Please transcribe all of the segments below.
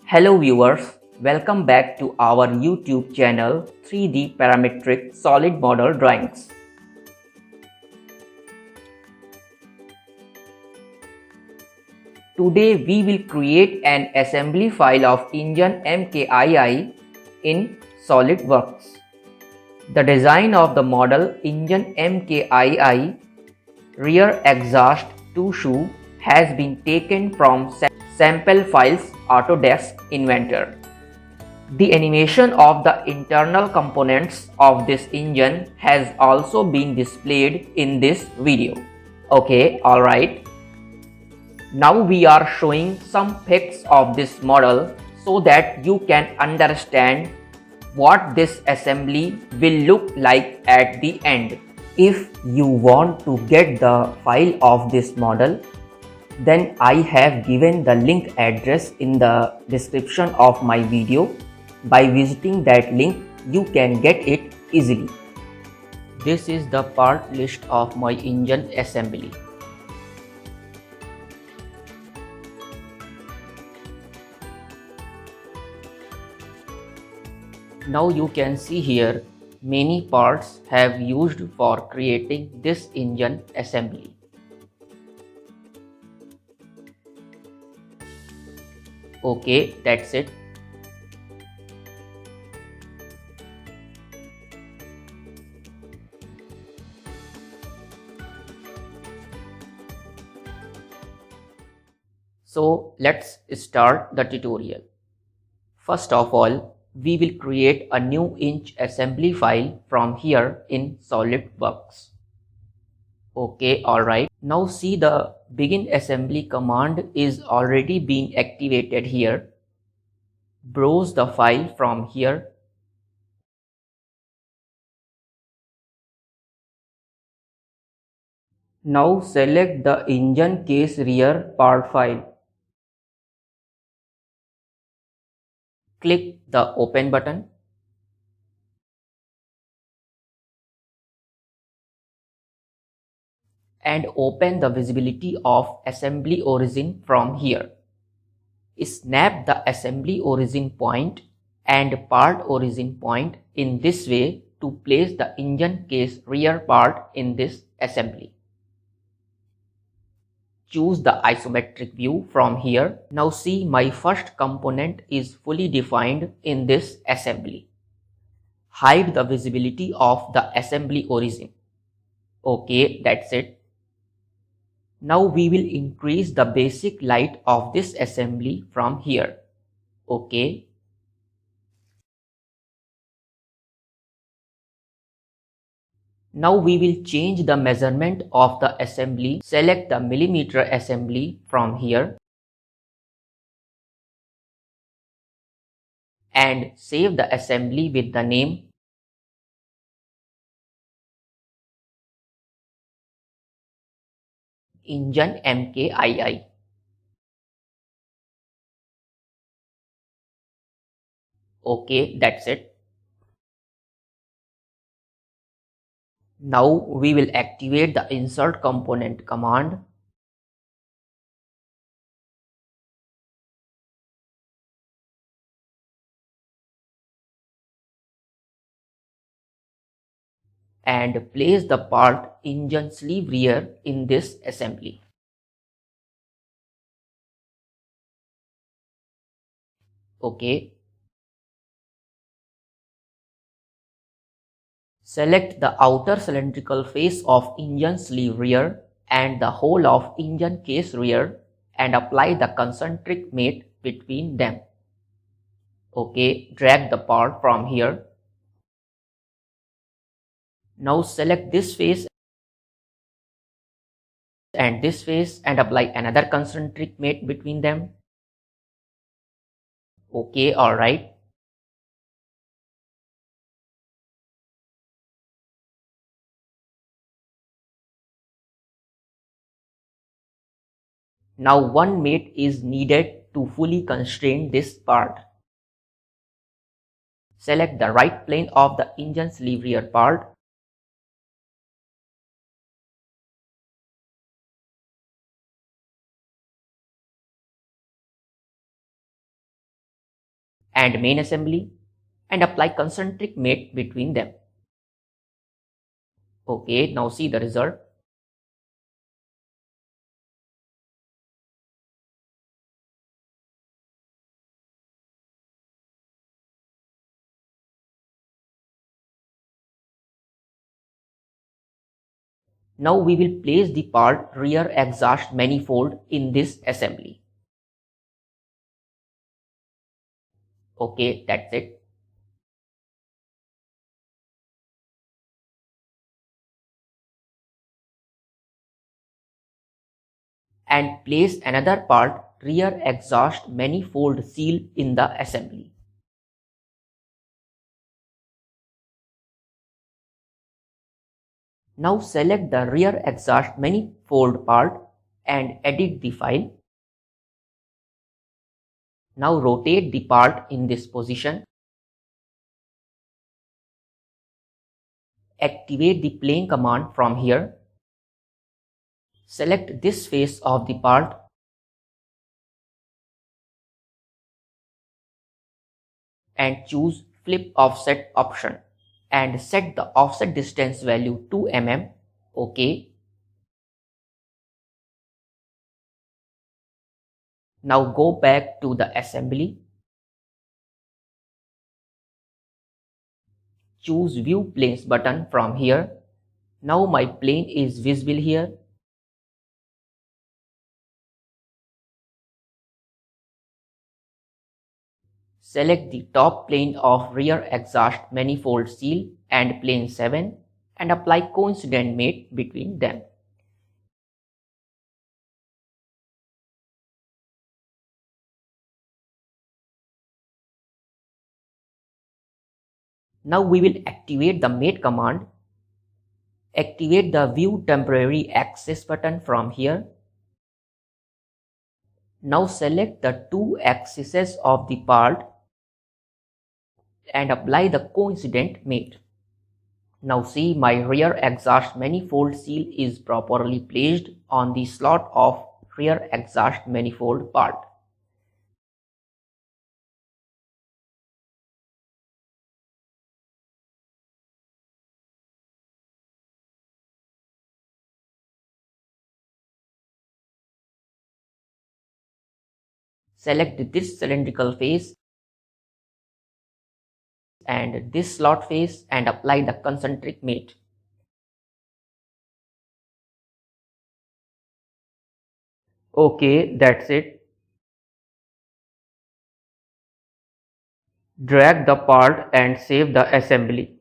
Hello viewers, welcome back to our YouTube channel 3D Parametric Solid Model Drawings. Today we will create an assembly file of engine MKII in SolidWorks. The design of the model engine MKII rear exhaust 2 shoe has been taken from sample files Autodesk Inventor. The animation of the internal components of this engine has also been displayed in this video. Okay, alright. Now we are showing some pics of this model so that you can understand what this assembly will look like at the end. If you want to get the file of this model, then I have given the link address in the description of my video. By visiting that link, you can get it easily. This is the part list of my engine assembly. Now you can see here many parts have used for creating this engine assembly. Okay, that's it. So let's start the tutorial. First of all, we will create a new inch assembly file from here in SolidWorks. Okay, alright. Now see the begin assembly command is already being activated here. Browse the file from here. Now select the engine case rear part file. Click the open button. And open the visibility of assembly origin from here. Snap the assembly origin point and part origin point in this way to place the engine case rear part in this assembly. Choose the isometric view from here. Now see my first component is fully defined in this assembly. Hide the visibility of the assembly origin. Okay, that's it. Now we will increase the basic light of this assembly from here. Okay. Now we will change the measurement of the assembly. Select the millimeter assembly from here. And save the assembly with the name engine MKII. Okay, that's it. Now we will activate the insert component command. And place the part engine sleeve rear in this assembly. Okay. Select the outer cylindrical face of engine sleeve rear and the whole of engine case rear and apply the concentric mate between them. Okay, drag the part from here. Now select this face and this face and apply another concentric mate between them. Okay, alright. Now one mate is needed to fully constrain this part. Select the right plane of the engine sleeve rear part. and main assembly and apply concentric mate between them. Okay, now see the result. Now we will place the part rear exhaust manifold in this assembly. Okay, that's it. And place another part rear exhaust manifold seal in the assembly. Now select the rear exhaust manifold part and edit the file. Now rotate the part in this position. Activate the plane command from here. Select this face of the part. And choose flip offset option and set the offset distance value to mm. OK. Now go back to the assembly. Choose view planes button from here. Now my plane is visible here. Select the top plane of rear exhaust manifold seal and plane 7 and apply coincident mate between them. Now we will activate the mate command. Activate the view temporary axis button from here. Now select the two axes of the part and apply the coincident mate. Now see my rear exhaust manifold seal is properly placed on the slot of rear exhaust manifold part. Select this cylindrical face and this slot face and apply the concentric mate. Okay, that's it. Drag the part and save the assembly.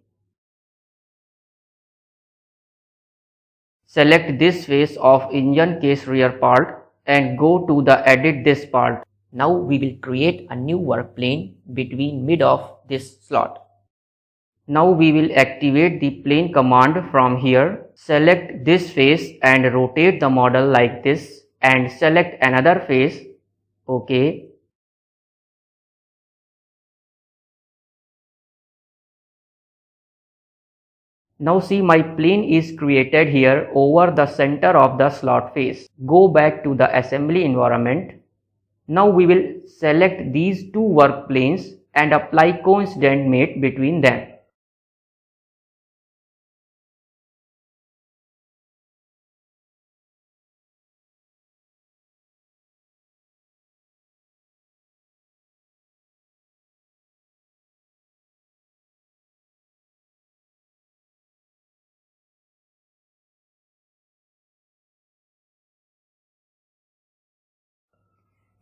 Select this face of engine case rear part and go to the edit this part. Now we will create a new work plane between mid of this slot. Now we will activate the plane command from here. Select this face and rotate the model like this and select another face. OK. Now see my plane is created here over the center of the slot face. Go back to the assembly environment. Now we will select these two work planes and apply coincident mate between them.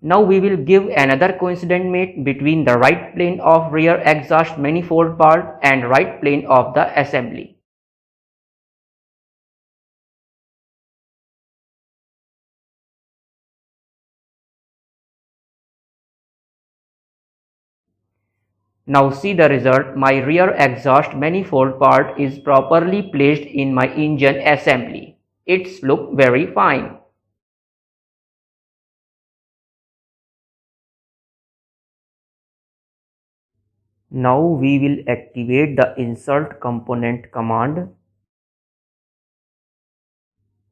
Now we will give another coincident mate between the right plane of rear exhaust manifold part and right plane of the assembly. Now see the result. My rear exhaust manifold part is properly placed in my engine assembly. It's look very fine. Now we will activate the insert component command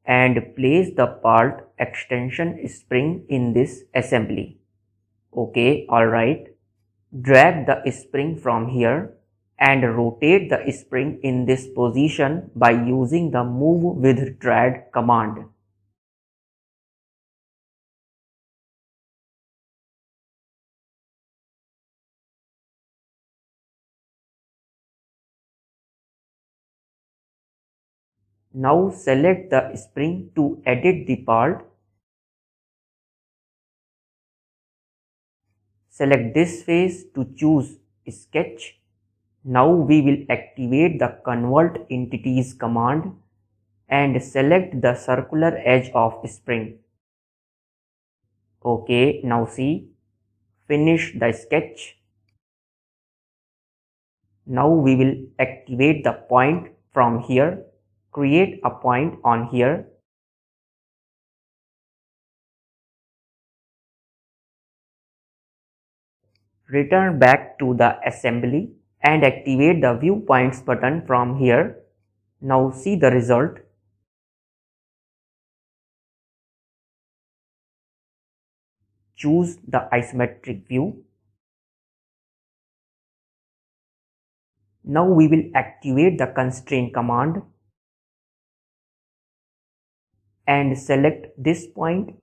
and place the part extension spring in this assembly. Okay, alright. Drag the spring from here and rotate the spring in this position by using the Move with Drag command. Now select the spring to edit the part. Select this face to choose Sketch. Now we will activate the Convert Entities command and select the circular edge of spring. OK, now see, finish the sketch. Now we will activate the point from here. Create a point on here. Return back to the assembly and activate the viewpoints button from here. Now see the result. Choose the isometric view. Now we will activate the constraint command and select this point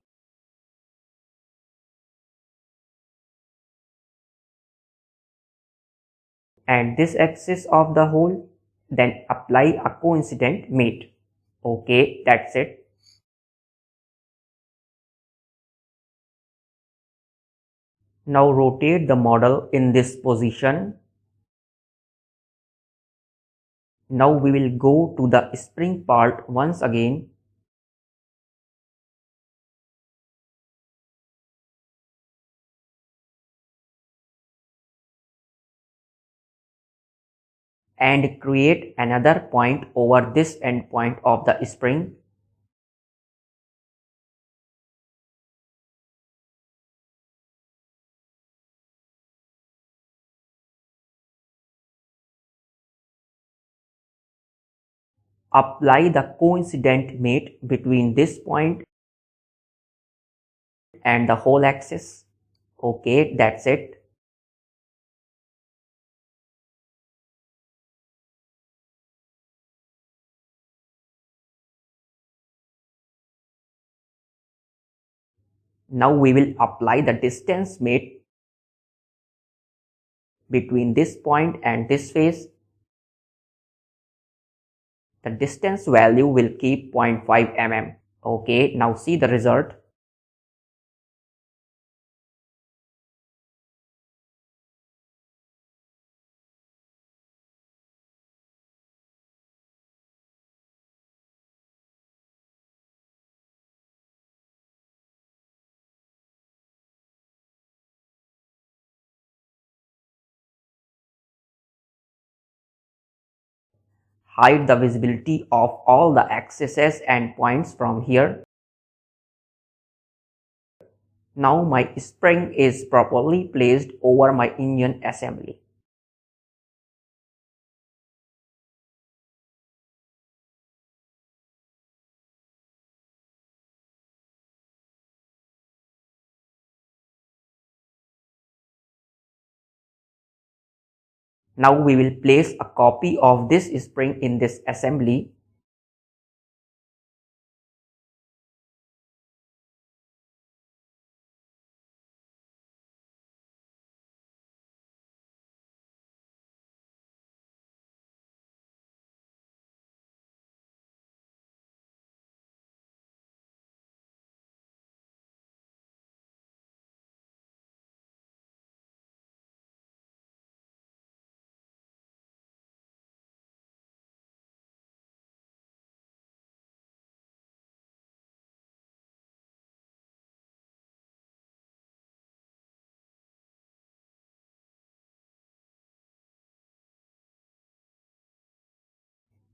and this axis of the hole, then apply a coincident mate. OK, that's it. Now rotate the model in this position. Now we will go to the spring part once again. And create another point over this endpoint of the spring. Apply the coincident mate between this point and the whole axis. OK, that's it. Now we will apply the distance mate between this point and this face. The distance value will keep 0.5 mm. OK, now see the result. Hide the visibility of all the axes and points from here. Now my spring is properly placed over my engine assembly. Now we will place a copy of this spring in this assembly.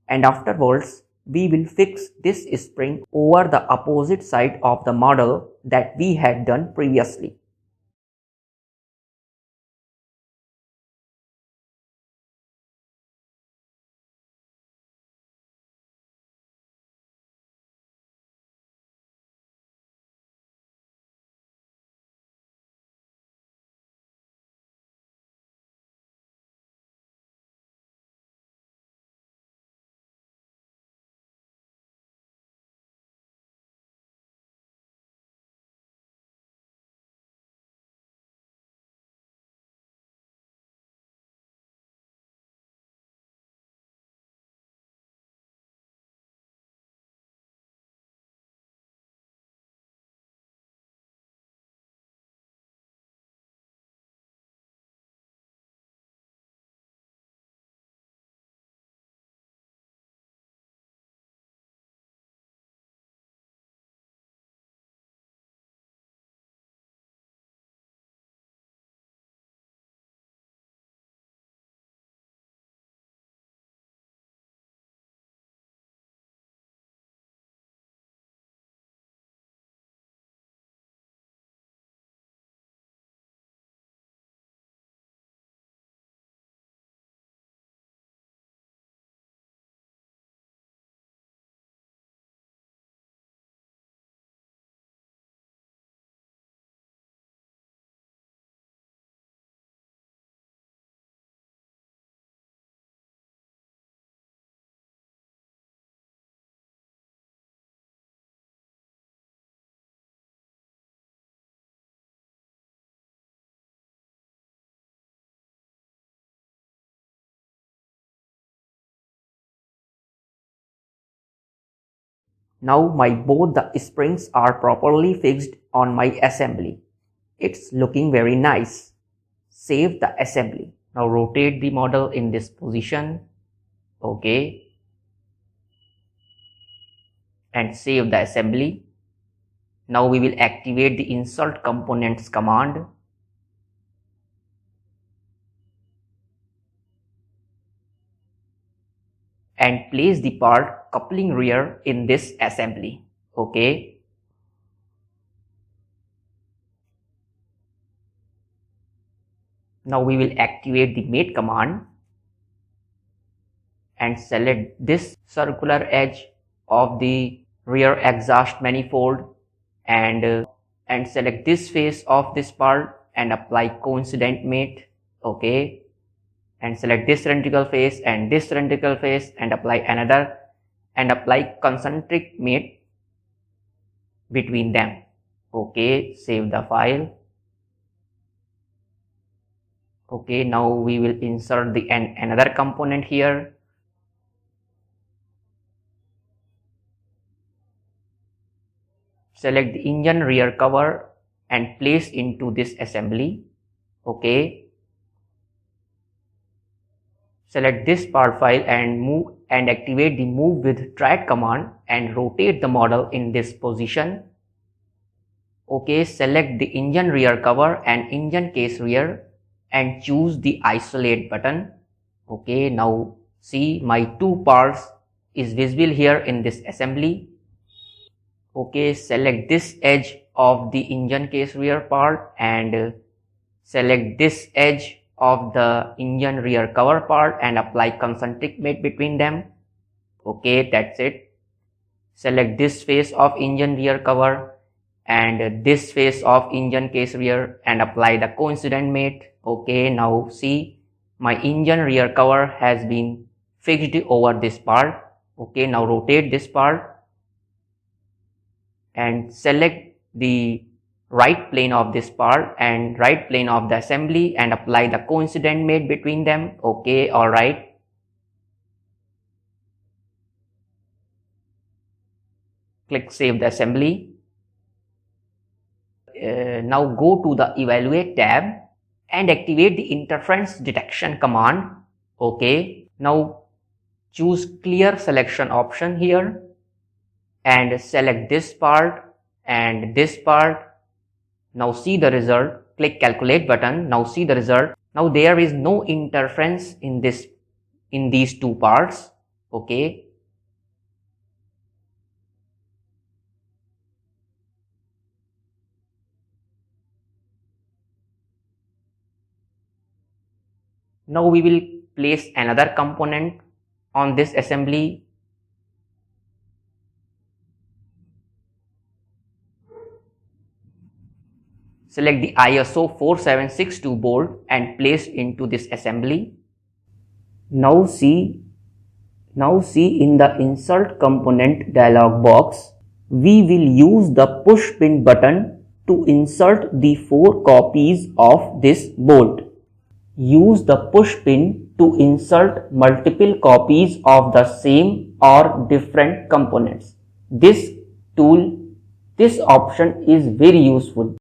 And afterwards, we will fix this spring over the opposite side of the model that we had done previously. Now my both the springs are properly fixed on my assembly. It's looking very nice. Save the assembly. Now rotate the model in this position. Okay. And save the assembly. Now we will activate the insert components command. And place the part coupling rear in this assembly. Okay. Now we will activate the mate command and select this circular edge of the rear exhaust manifold and select this face of this part and apply coincident mate. Okay. And select this cylindrical face and this cylindrical face and apply another and apply concentric mate between them. Okay, save the file. Okay, now we will insert the another component here. Select the engine rear cover and place into this assembly. Okay. Select this part file and move and activate the move with track command and rotate the model in this position. Okay, select the engine rear cover and engine case rear and choose the isolate button. Okay, now see my two parts is visible here in this assembly. Okay, select this edge of the engine case rear part and select this edge of the engine rear cover part and apply concentric mate between them. Okay, that's it. Select this face of engine rear cover and this face of engine case rear and apply the coincident mate. Okay, now see my engine rear cover has been fixed over this part. Okay, now rotate this part and select the right plane of this part and right plane of the assembly and apply the coincident mate between them. Okay, alright. Click save the assembly. Now go to the evaluate tab and activate the interference detection command. Okay, now choose clear selection option here and select this part and this part. Now see the result. Click calculate button. Now see the result. Now there is no interference in these two parts. Okay. Now we will place another component on this assembly. Select the ISO 4762 board and place into this assembly. Now see in the insert component dialog box, we will use the push pin button to insert the 4 copies of this bolt. Use the push pin to insert multiple copies of the same or different components. This option is very useful.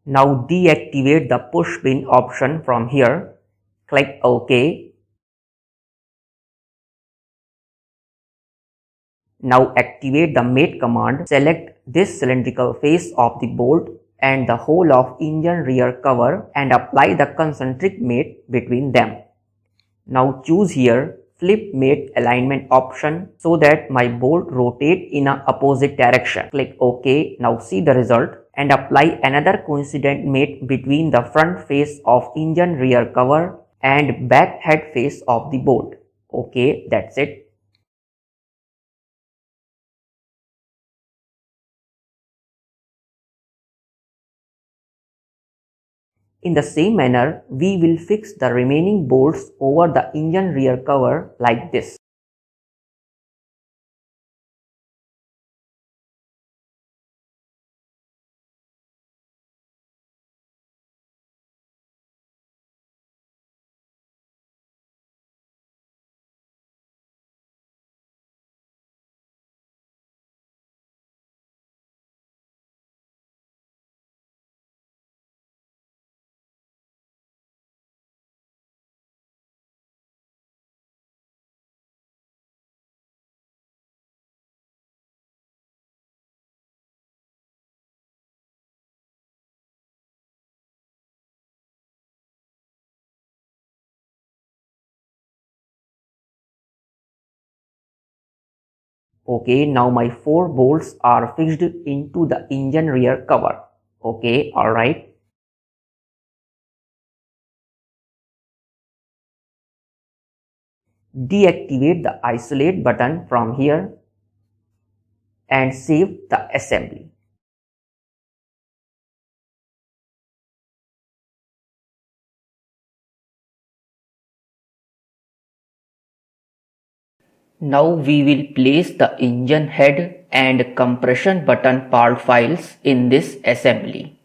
Now deactivate the push pin option from here. Click OK. Now activate the mate command. Select this cylindrical face of the bolt and the whole of engine rear cover and apply the concentric mate between them. Now choose here flip mate alignment option so that my bolt rotate in a opposite direction. Click OK. Now see the result and apply another coincident mate between the front face of engine rear cover and back head face of the bolt. Okay, that's it. In the same manner, we will fix the remaining bolts over the engine rear cover like this. Okay, now my 4 bolts are fixed into the engine rear cover. Okay, alright. Deactivate the isolate button from here and save the assembly. Now we will place the engine head and compression button part files in this assembly.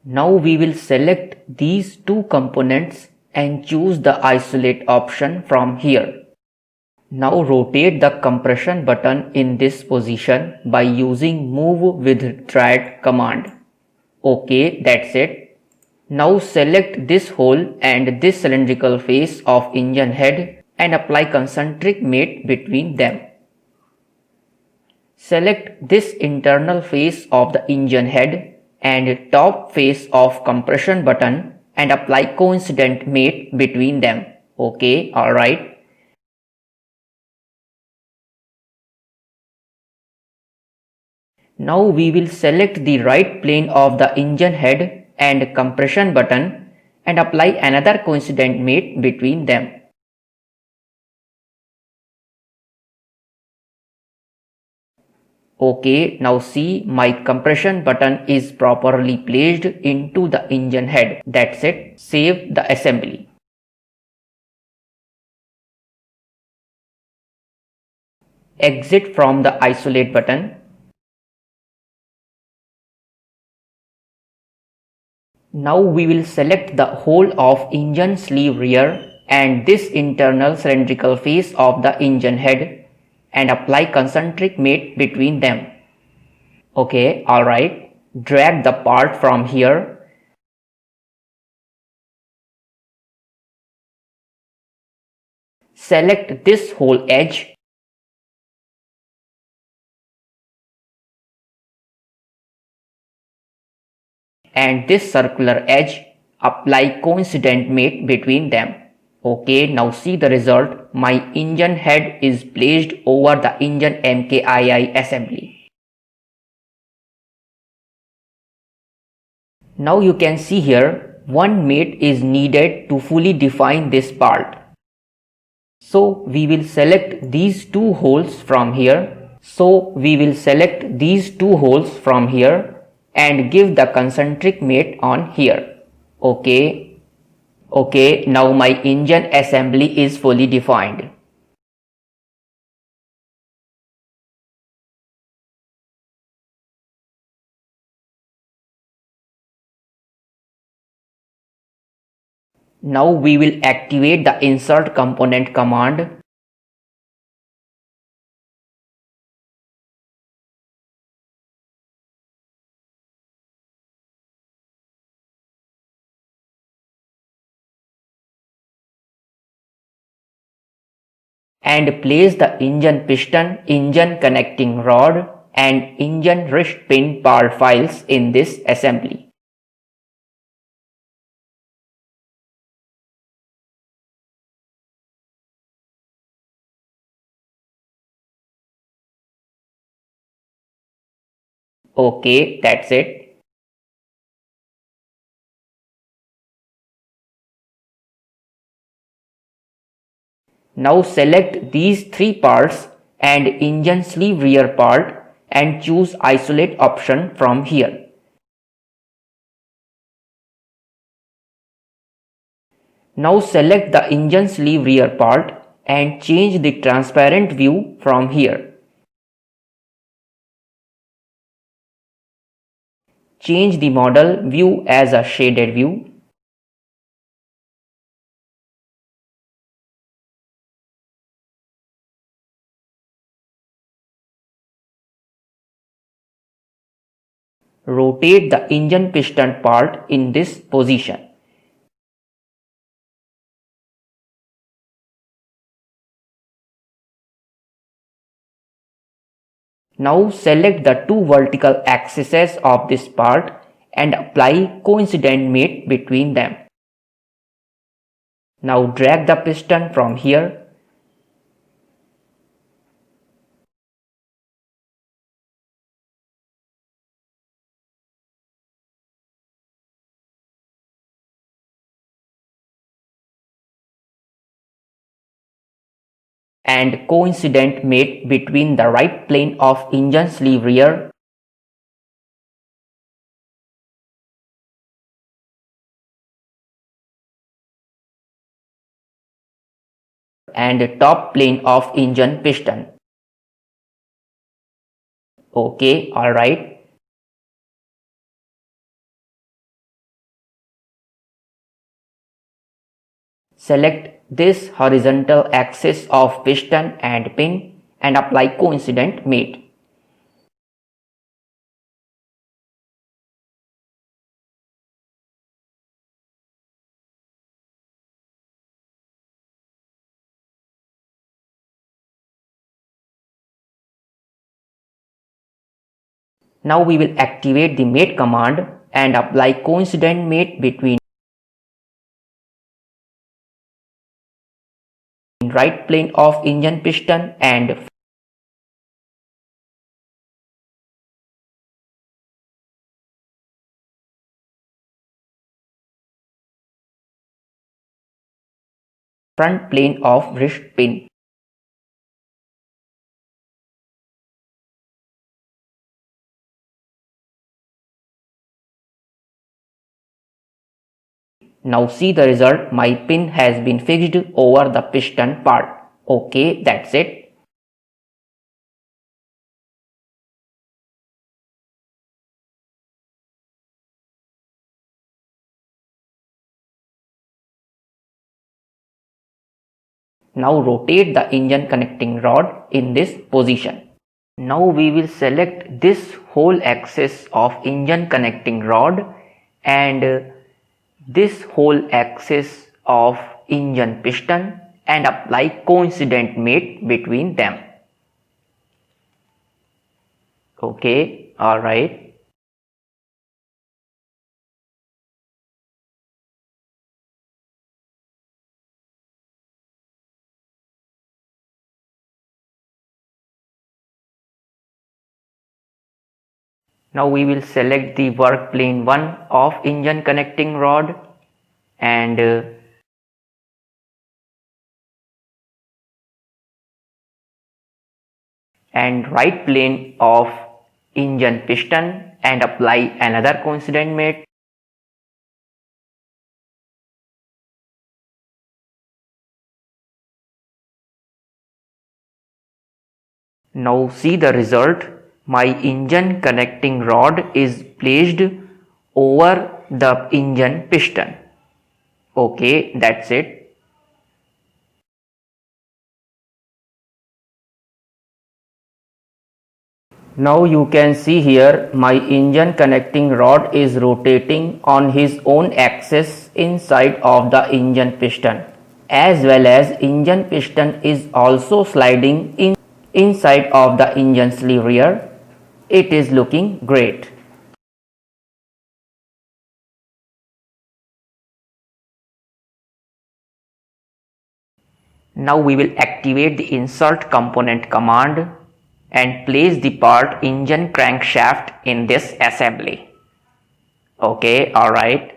Now we will select these two components and choose the isolate option from here. Now rotate the compression button in this position by using move with drag command. Okay, that's it. Now select this hole and this cylindrical face of engine head and apply concentric mate between them. Select this internal face of the engine head and top face of compression button and apply coincident mate between them. Okay, alright. Now we will select the right plane of the engine head and compression button and apply another coincident mate between them. Okay, now see my compression button is properly placed into the engine head. That's it. Save the assembly. Exit from the isolate button. Now we will select the whole of engine sleeve rear and this internal cylindrical face of the engine head and apply concentric mate between them. Okay, alright. Drag the part from here. Select this whole edge. And this circular edge, apply coincident mate between them. Okay, now see the result. My engine head is placed over the engine MKII assembly. Now you can see here, one mate is needed to fully define this part. So we will select these two holes from here. And give the concentric mate on here. Okay, now my engine assembly is fully defined. Now we will activate the insert component command. And place the engine piston, engine connecting rod and engine wrist pin part files in this assembly. Okay, that's it. Now select these three parts and engine sleeve rear part and choose isolate option from here. Now select the engine sleeve rear part and change the transparent view from here. Change the model view as a shaded view. Rotate the engine piston part in this position. Now select the two vertical axes of this part and apply coincident mate between them. Now drag the piston from here and coincident mate between the right plane of engine sleeve rear and top plane of engine piston. Okay, alright. Select this horizontal axis of piston and pin and apply coincident mate. Now we will activate the mate command and apply coincident mate between right plane of engine piston and front plane of wrist pin. Now see the result, my pin has been fixed over the piston part. Okay, that's it. Now rotate the engine connecting rod in this position. Now we will select this whole axis of engine connecting rod and this whole axis of engine piston and apply coincident mate between them. Okay, alright. Now we will select the work plane 1 of engine connecting rod and right plane of engine piston and apply another coincident mate. Now see the result. My engine connecting rod is placed over the engine piston. Okay, that's it. Now you can see here my engine connecting rod is rotating on his own axis inside of the engine piston, as well as engine piston is also sliding inside of the engine sleeve rear. It is looking great. Now we will activate the insert component command and place the part engine crankshaft in this assembly. Okay, alright.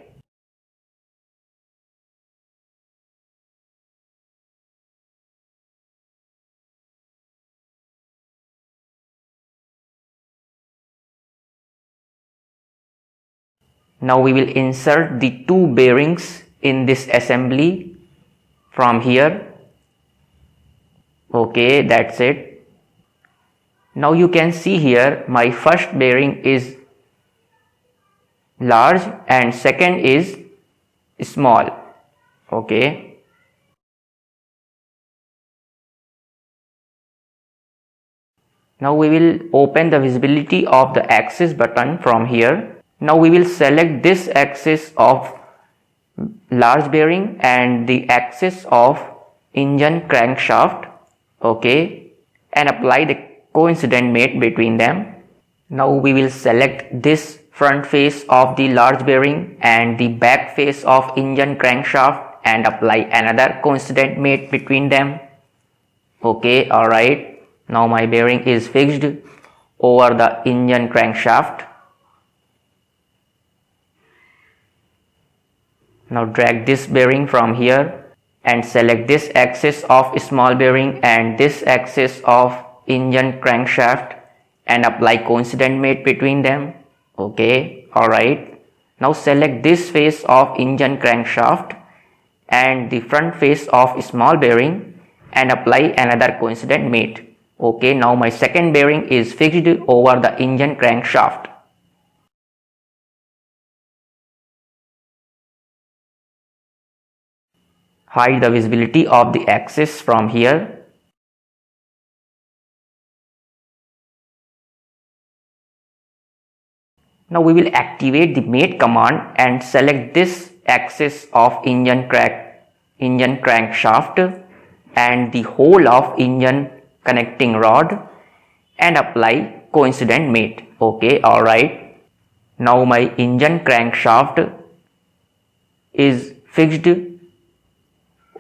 Now we will insert the two bearings in this assembly from here. Okay, that's it. Now you can see here my first bearing is large and second is small. Okay. Now we will open the visibility of the axis button from here. Now we will select this axis of large bearing and the axis of engine crankshaft. Okay, and apply the coincident mate between them. Now we will select this front face of the large bearing and the back face of engine crankshaft and apply another coincident mate between them. Okay, alright. Now my bearing is fixed over the engine crankshaft. Now drag this bearing from here and select this axis of small bearing and this axis of engine crankshaft and apply coincident mate between them. Okay, alright. Now select this face of engine crankshaft and the front face of small bearing and apply another coincident mate. Okay, now my second bearing is fixed over the engine crankshaft. Hide the visibility of the axis from here. Now we will activate the mate command and select this axis of engine crankshaft and the whole of engine connecting rod and apply coincident mate. Okay, alright. Now my engine crankshaft is fixed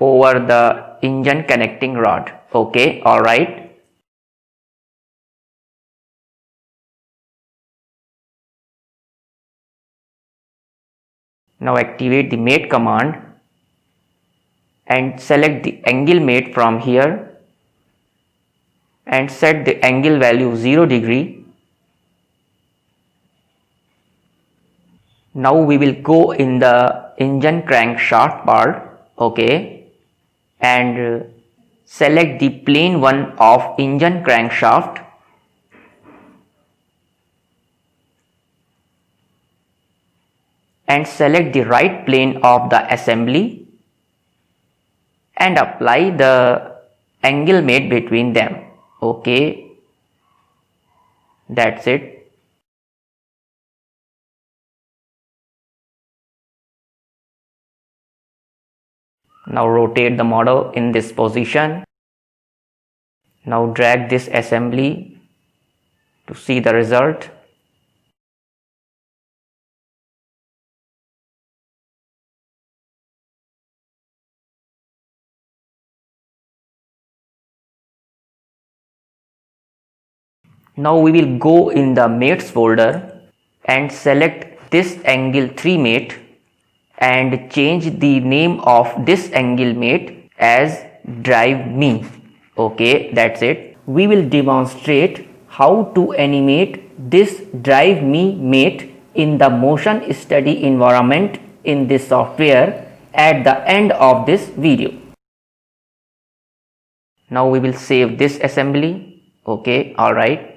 over the engine connecting rod. Okay, alright. Now activate the mate command and select the angle mate from here and set the angle value 0 degree. Now we will go in the engine crankshaft part, okay, and select the plane 1 of engine crankshaft and select the right plane of the assembly and apply the angle mate between them. Okay, that's it. Now rotate the model in this position. Now drag this assembly to see the result. Now we will go in the mates folder and select this angle 3 mate and change the name of this angle mate as drive me. Okay, that's it. We will demonstrate how to animate this drive me mate in the motion study environment in this software at the end of this video. Now we will save this assembly. Okay, alright.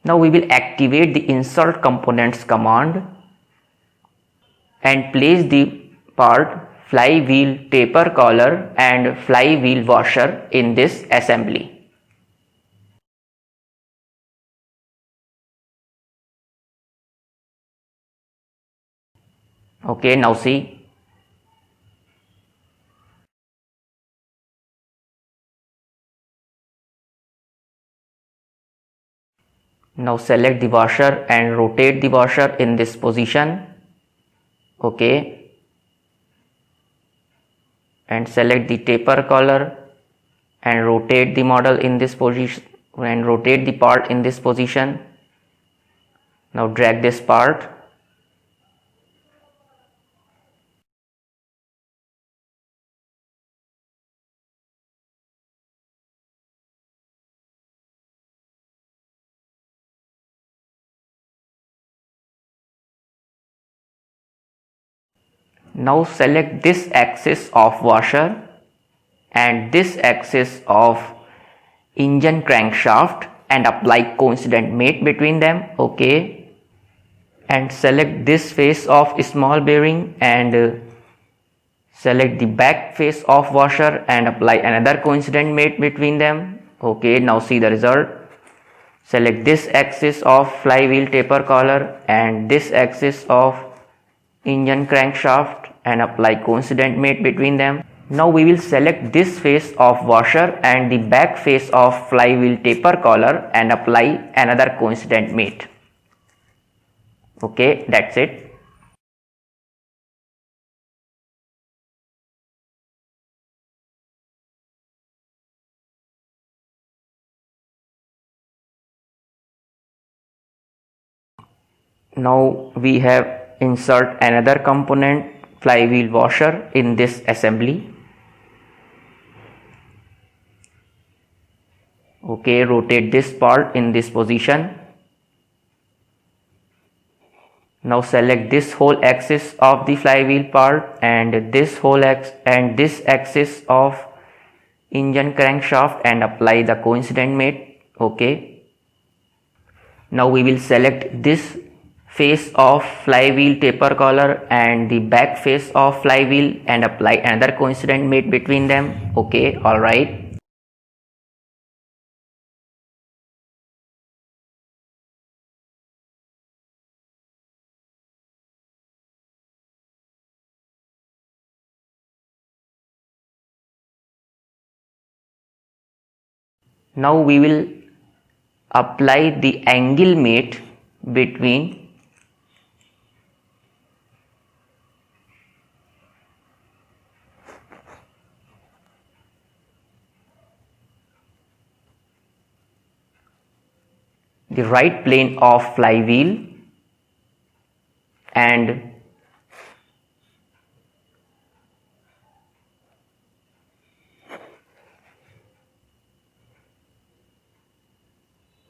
Now we will activate the insert components command and place the part flywheel taper collar and flywheel washer in this assembly. Okay, now see. Now select the washer and rotate the washer in this position. Okay. And select the taper collar and rotate the model in this position and rotate the part in this position. Now drag this part. Now select this axis of washer and this axis of engine crankshaft and apply coincident mate between them. Okay, and select this face of small bearing and select the back face of washer and apply another coincident mate between them. Okay, now see the result. Select this axis of flywheel taper collar and this axis of engine crankshaft and apply coincident mate between them. Now we will select this face of washer and the back face of flywheel taper collar and apply another coincident mate. Okay, that's it. Now we have insert another component flywheel washer in this assembly. Okay, rotate this part in this position. Now select this whole axis of the flywheel part and this whole axis of engine crankshaft and apply the coincident mate. Okay. Now we will select this face of flywheel taper collar and the back face of flywheel and apply another coincident mate between them. Okay, alright. Now we will apply the angle mate between the right plane of flywheel and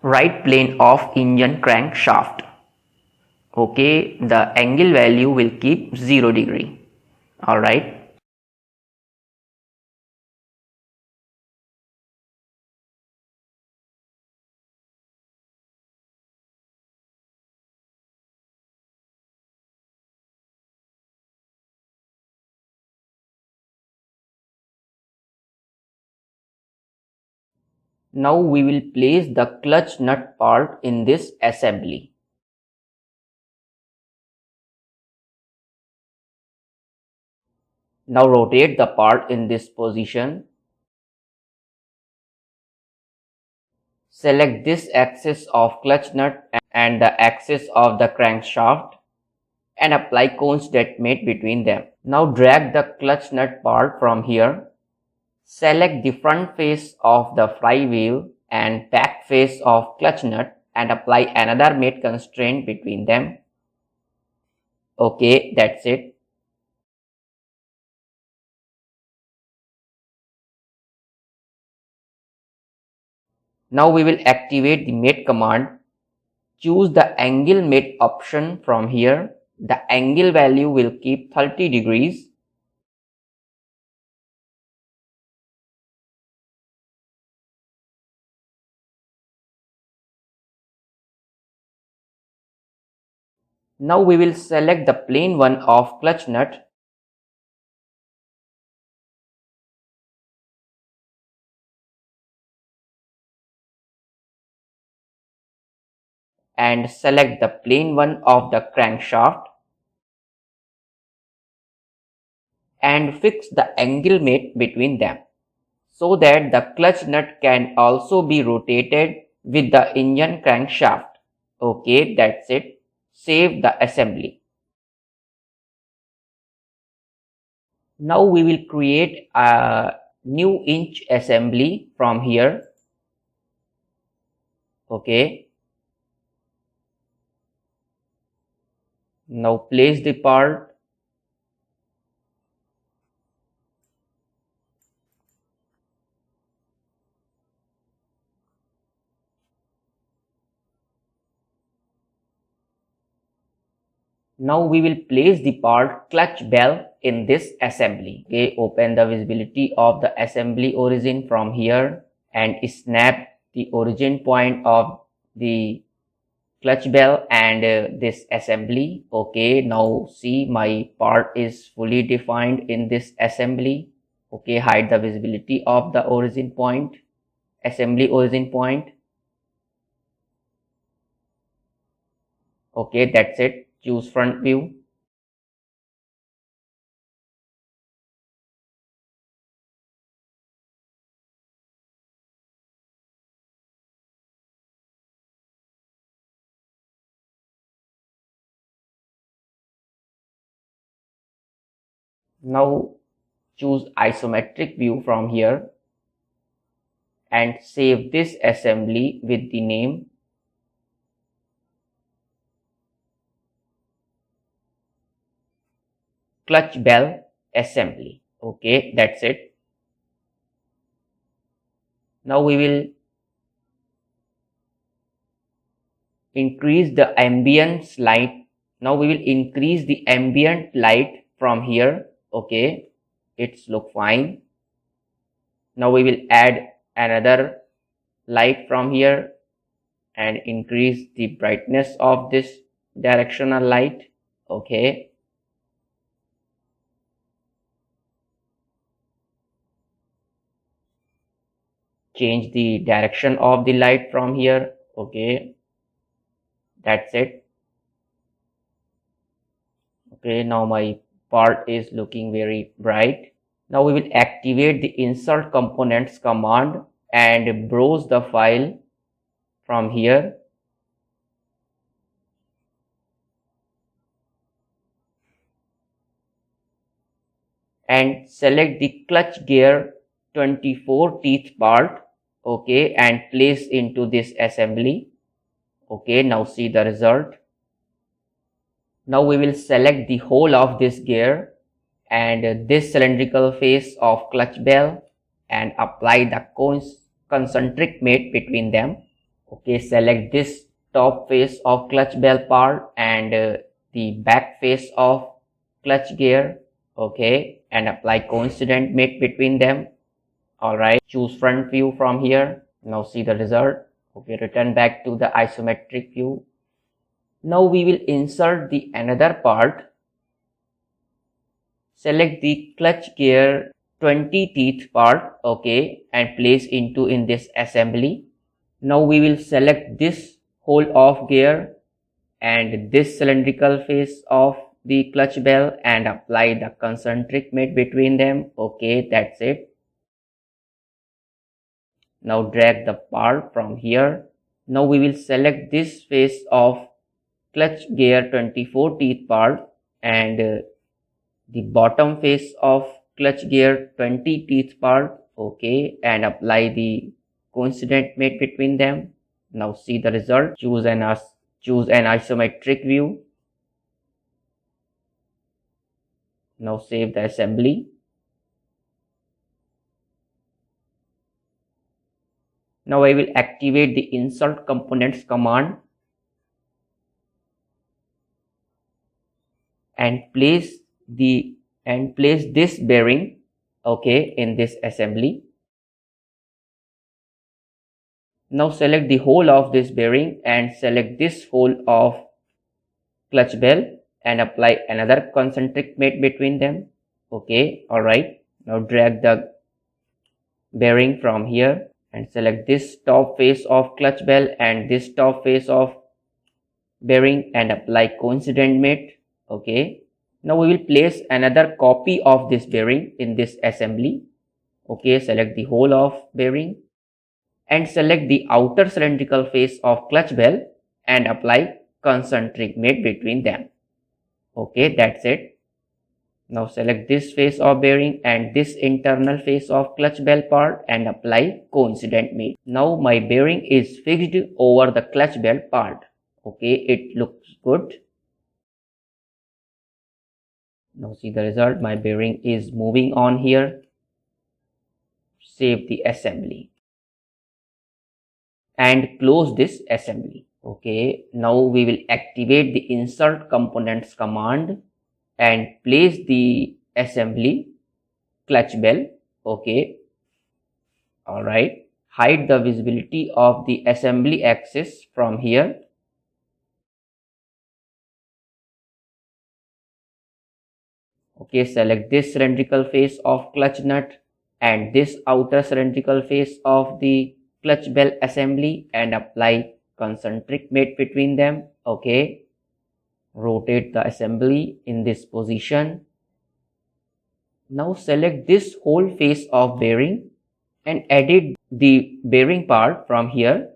right plane of engine crankshaft. Okay, the angle value will keep 0 degree. Alright. Now we will place the clutch nut part in this assembly. Now rotate the part in this position. Select this axis of clutch nut and the axis of the crankshaft and apply coincident mate between them. Now drag the clutch nut part from here. Select the front face of the flywheel and back face of clutch nut and apply another mate constraint between them. Okay, that's it. Now we will activate the mate command. Choose the angle mate option from here. The angle value will keep 30 degrees. Now we will select the plane one of clutch nut and select the plane one of the crankshaft and fix the angle mate between them so that the clutch nut can also be rotated with the engine crankshaft. Okay, that's it. Save the assembly. Now we will create a new inch assembly from here. Okay. Now place the part. Now we will place the part clutch bell in this assembly. Okay, open the visibility of the assembly origin from here and snap the origin point of the clutch bell and this assembly. Okay, now see my part is fully defined in this assembly. Okay, hide the visibility of the origin point, assembly origin point. Okay, that's it. Choose front view. Now choose isometric view from here and save this assembly with the name clutch bell assembly. Okay, that's it. Now we will increase the ambience light. Now we will increase the ambient light from here. Okay, it's look fine. Now we will add another light from here and increase the brightness of this directional light. Okay, change the direction of the light from here. Okay, that's it. Okay, now my part is looking very bright. Now we will activate the insert components command and browse the file from here. And select the clutch gear 24 teeth part. Okay, and place into this assembly. Okay, now see the result. Now we will select the whole of this gear and this cylindrical face of clutch bell and apply the concentric mate between them. Okay, select this top face of clutch bell part and the back face of clutch gear. Okay, and apply coincident mate between them. Alright, choose front view from here. Now see the result. Okay, return back to the isometric view. Now we will insert the another part. Select the clutch gear 20 teeth part. Okay, and place into in this assembly. Now we will select this whole of gear and this cylindrical face of the clutch bell and apply the concentric mate between them. Okay, that's it. Now drag the part from here. Now we will select this face of clutch gear 24 teeth part and the bottom face of clutch gear 20 teeth part. Okay, and apply the coincident mate between them. Now see the result. Choose an isometric view. Now save the assembly. Now I will activate the insert components command and place this bearing, okay, in this assembly. Now select the whole of this bearing and select this hole of clutch bell and apply another concentric mate between them. Okay, alright. Now drag the bearing from here and select this top face of clutch bell and this top face of bearing and apply coincident mate. Okay, now we will place another copy of this bearing in this assembly. Okay, select the whole of bearing and select the outer cylindrical face of clutch bell and apply concentric mate between them. Okay, that's it. Now select this face of bearing and this internal face of clutch bell part and apply coincident mate. Now my bearing is fixed over the clutch bell part. Okay, it looks good. Now see the result. My bearing is moving on here. Save the assembly and close this assembly. Okay, now we will activate the insert components command and place the assembly clutch bell. Okay, alright. Hide the visibility of the assembly axis from here. Okay, select this cylindrical face of clutch nut and this outer cylindrical face of the clutch bell assembly and apply concentric mate between them. Okay, rotate the assembly in this position. Now select this whole face of bearing and edit the bearing part from here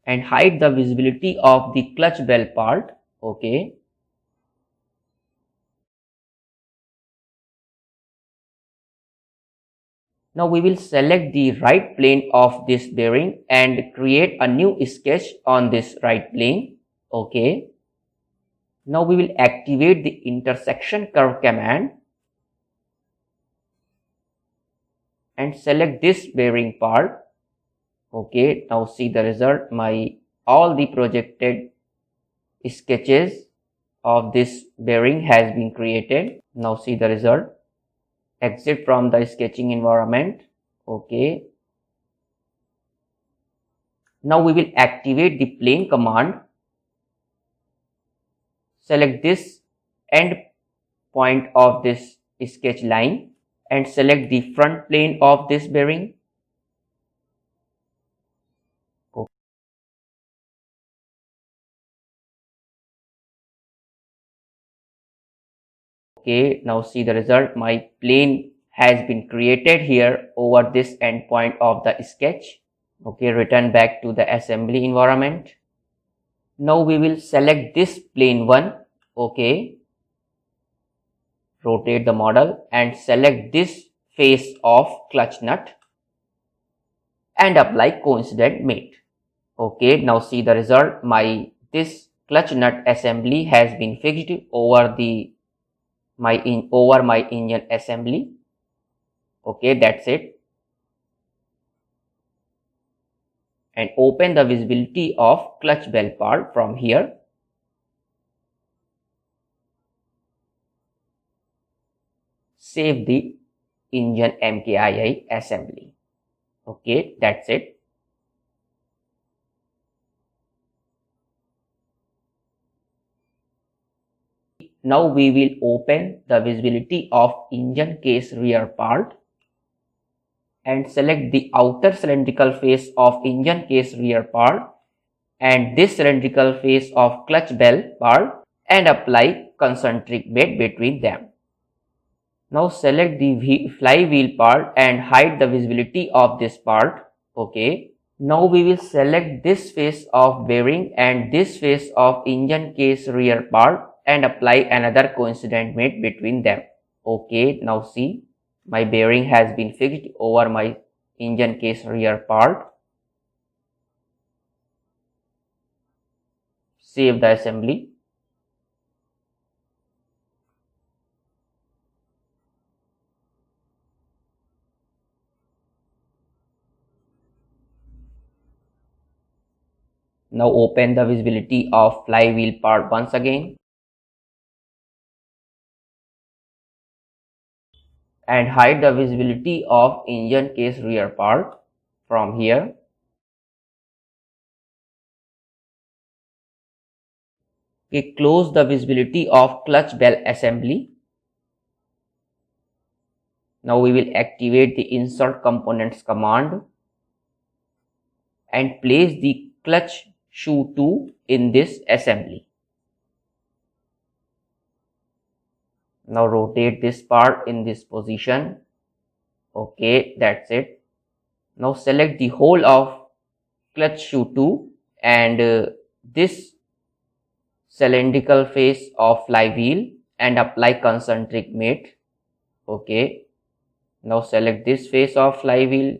and hide the visibility of the clutch bell part. Okay, Now we will select the right plane of this bearing and create a new sketch on this right plane. Okay. Now we will activate the intersection curve command and select this bearing part. Okay. Now see the result. All the projected sketches of this bearing has been created. Now see the result. Exit from the sketching environment. Okay. Now we will activate the plane command. Select this end point of this sketch line and select the front plane of this bearing. Okay, now see the result. My plane has been created here over this endpoint of the sketch. Okay, return back to the assembly environment. Now we will select this plane 1. Okay, rotate the model and select this face of clutch nut and apply coincident mate. Okay, now see the result. This clutch nut assembly has been fixed over my engine assembly. Okay, that's it. And open the visibility of clutch bell part from here. Save the engine MKII assembly. Okay, that's it. Now we will open the visibility of engine case rear part and select the outer cylindrical face of engine case rear part and this cylindrical face of clutch bell part and apply concentric mate between them. Now select the flywheel part and hide the visibility of this part. Okay. Now we will select this face of bearing and this face of engine case rear part and apply another coincident mate between them. Okay, now see my bearing has been fixed over my engine case rear part. Save the assembly. Now open the visibility of flywheel part once again and hide the visibility of engine case rear part from here. Okay, close the visibility of clutch bell assembly. Now we will activate the insert components command and place the clutch shoe 2 in this assembly. Now rotate this part in this position. Okay, that's it. Now select the whole of clutch shoe 2 and this cylindrical face of flywheel and apply concentric mate. Okay. Now select this face of flywheel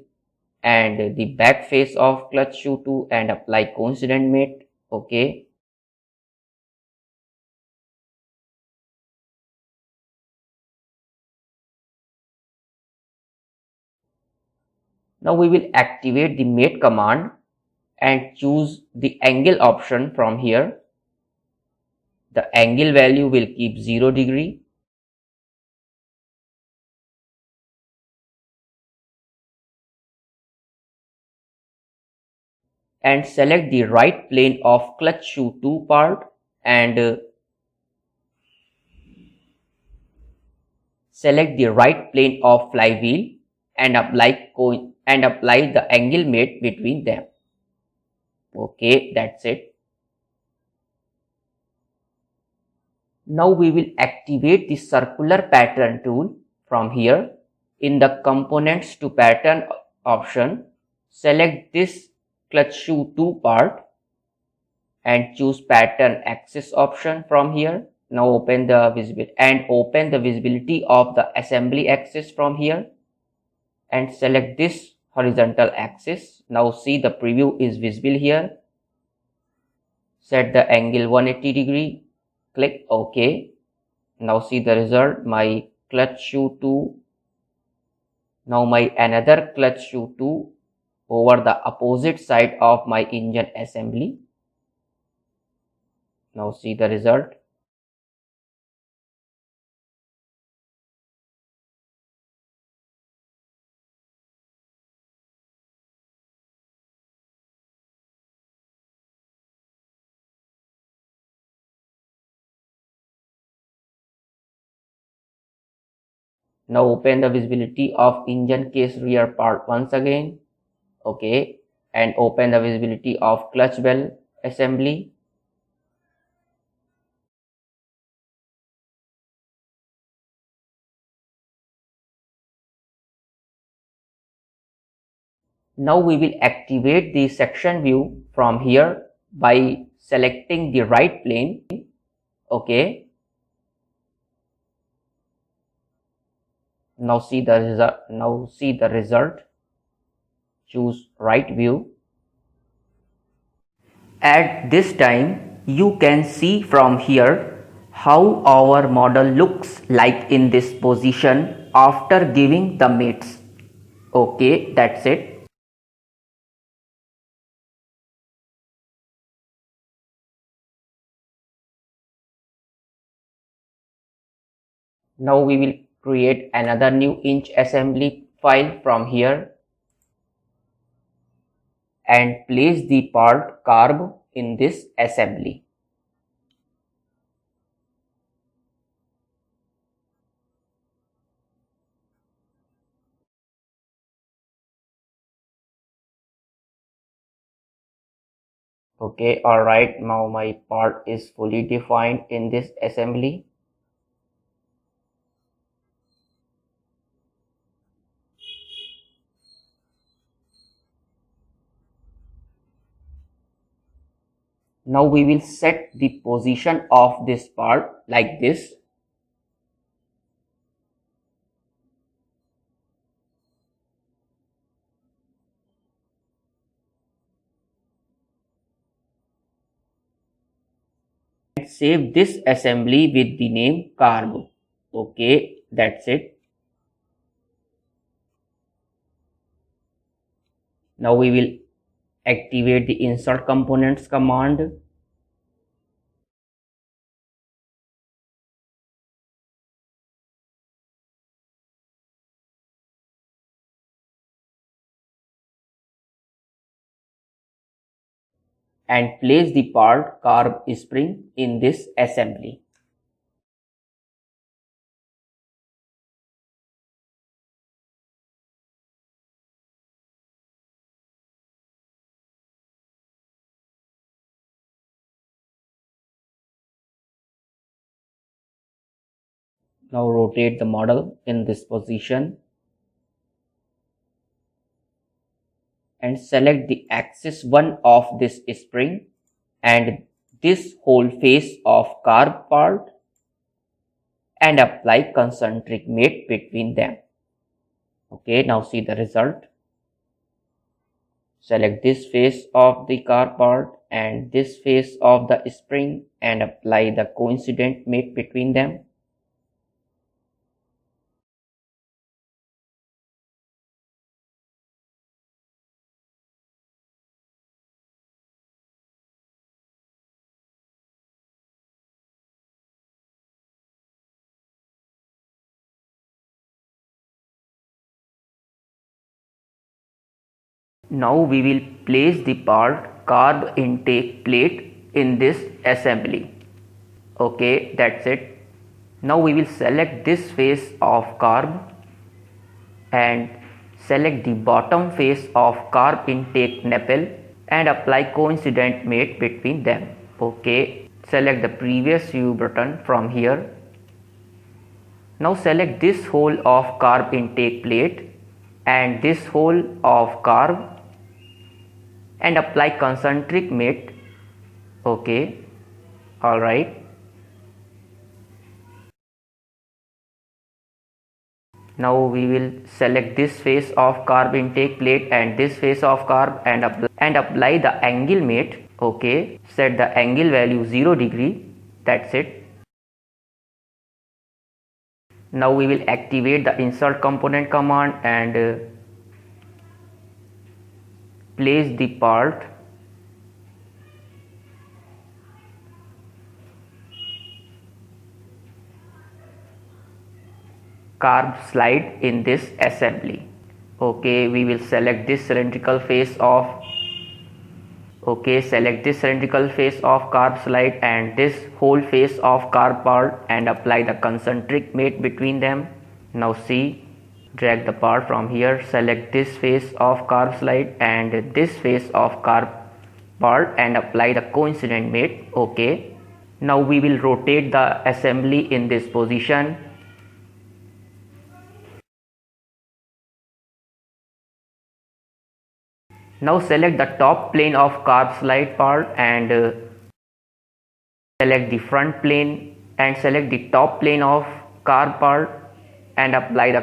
and the back face of clutch shoe 2 and apply coincident mate. Okay. Now we will activate the mate command and choose the angle option from here. The angle value will keep 0 degree. And select the right plane of clutch shoe 2 part and select the right plane of flywheel and apply the angle mate between them. Okay, that's it. Now we will activate the circular pattern tool from here. In the components to pattern option, select this clutch shoe 2 part and choose pattern axis option from here. Now open the visibility of the assembly axis from here and select this horizontal axis. Now see the preview is visible here. Set the angle 180 degree, click OK. Now see the result, my clutch shoe 2. Now my another clutch shoe 2 over the opposite side of my engine assembly. Now see the result. Now open the visibility of engine case rear part once again. Okay, and open the visibility of clutch bell assembly. Now we will activate the section view from here by selecting the right plane. Okay. Now see the result. Choose right view. At this time, you can see from here how our model looks like in this position after giving the mates. Okay, that's it. Now we will create another new inch assembly file from here and place the part carb in this assembly. Okay, alright, now my part is fully defined in this assembly. Now we will set the position of this part like this. And save this assembly with the name carb. Okay, that's it. Now we will activate the insert components command. And place the part carb spring in this assembly. Now rotate the model in this position and select the axis 1 of this spring and this whole face of carb part and apply concentric mate between them. Okay, now see the result. Select this face of the carb part and this face of the spring and apply the coincident mate between them. Now we will place the part carb intake plate in this assembly. Okay, that's it. Now we will select this face of carb and select the bottom face of carb intake nipple and apply coincident mate between them. Okay, select the previous view button from here. Now select this hole of carb intake plate and this hole of carb and apply concentric mate. Okay, alright. Now we will select this face of carb intake plate and this face of carb and apply the angle mate. Okay, set the angle value 0 degree. That's it. Now we will activate the insert component command and place the part carb slide in this assembly. Okay, we will select this cylindrical face of carb slide and this whole face of carb part and apply the concentric mate between them. Now see, drag the part from here, select this face of carb slide and this face of carb part and apply the coincident mate. Okay, now we will rotate the assembly in this position. Now select the top plane of carb slide part and select the front plane and select the top plane of carb part and apply the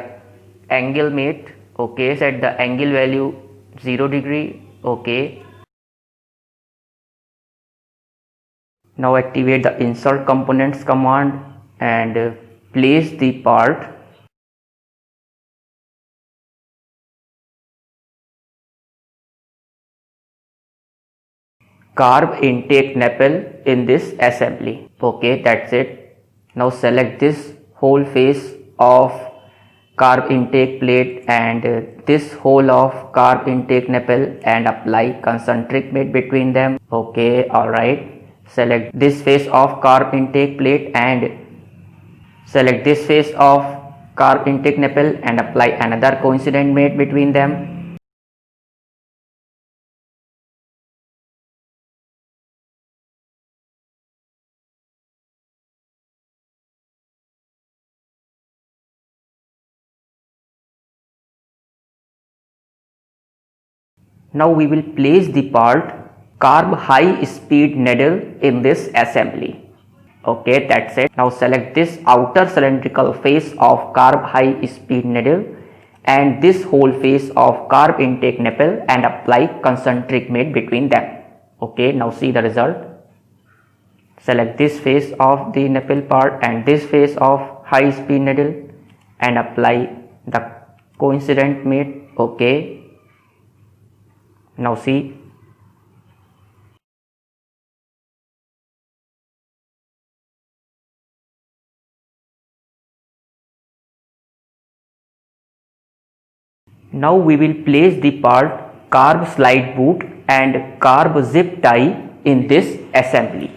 angle mate. Okay, set the angle value 0 degree. Okay, now activate the insert components command and place the part carb intake nipple in this assembly. Okay, that's it. Now select this whole face of carb intake plate and this whole of carb intake nipple and apply concentric mate between them. Okay, alright. Select this face of carb intake plate and select this face of carb intake nipple and apply another coincident mate between them. Now we will place the part carb high speed needle in this assembly. Okay, that's it. Now select this outer cylindrical face of carb high speed needle and this whole face of carb intake nipple and apply concentric mate between them. Okay, now see the result. Select this face of the nipple part and this face of high speed needle and apply the coincident mate. Okay, now see. Now we will place the part carb slide boot and carb zip tie in this assembly.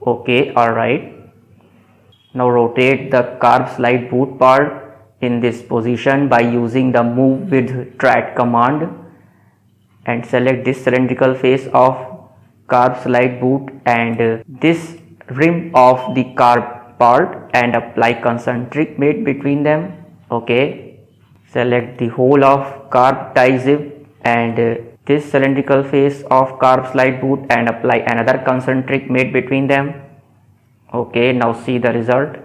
Okay, alright. Now rotate the carb slide boot part in this position by using the move with track command and select this cylindrical face of carb slide boot and this rim of the carb part and apply concentric mate between them. Okay, select the whole of carb tie zip and this cylindrical face of carb slide boot and apply another concentric mate between them. Okay, now see the result.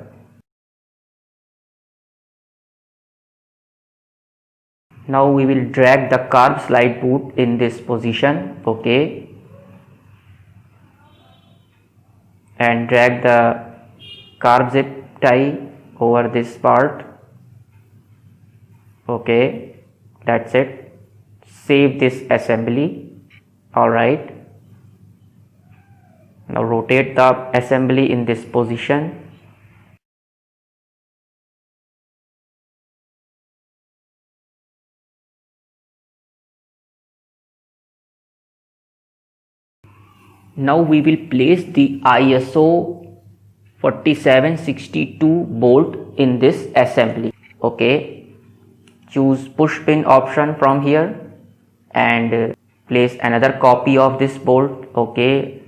Now we will drag the carb slide boot in this position. Okay, and drag the carb zip tie over this part. Okay, that's it. Save this assembly. Alright, now rotate the assembly in this position. Now we will place the ISO 4762 bolt in this assembly. Okay, choose push pin option from here and place another copy of this bolt. Okay,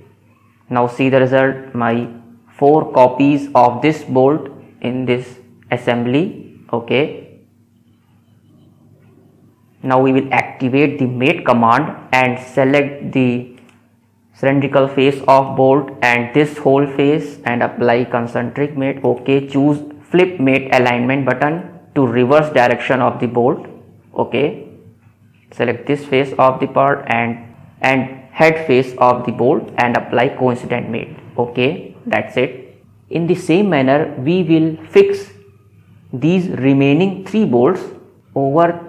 now see the result. My 4 copies of this bolt in this assembly. Okay, now we will activate activate the mate command and select the cylindrical face of bolt and this whole face and apply concentric mate. Okay, choose flip mate alignment button to reverse direction of the bolt. Okay, select this face of the part and head face of the bolt and apply coincident mate. Okay, that's it. In the same manner, we will fix these remaining 3 bolts over